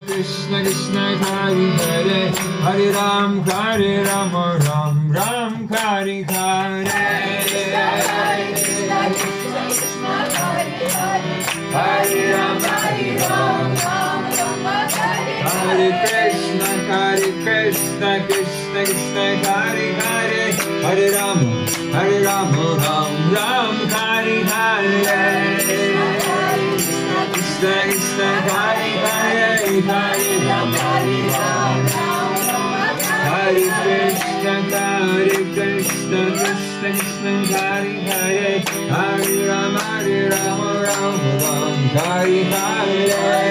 Krishna Krishna Hari Hare Hare Ram Ram Ram Hari Hare Hare Krishna Krishna Hari Hare Hare Ram Hare Krishna Krishna Krishna Hari Hare Hare Ram Ram Hari Hare Krishna Krishna Hari Hare Hare Ram Hare Krishna Krishna Krishna Hari Hare Hare Ram Ram Hari Hare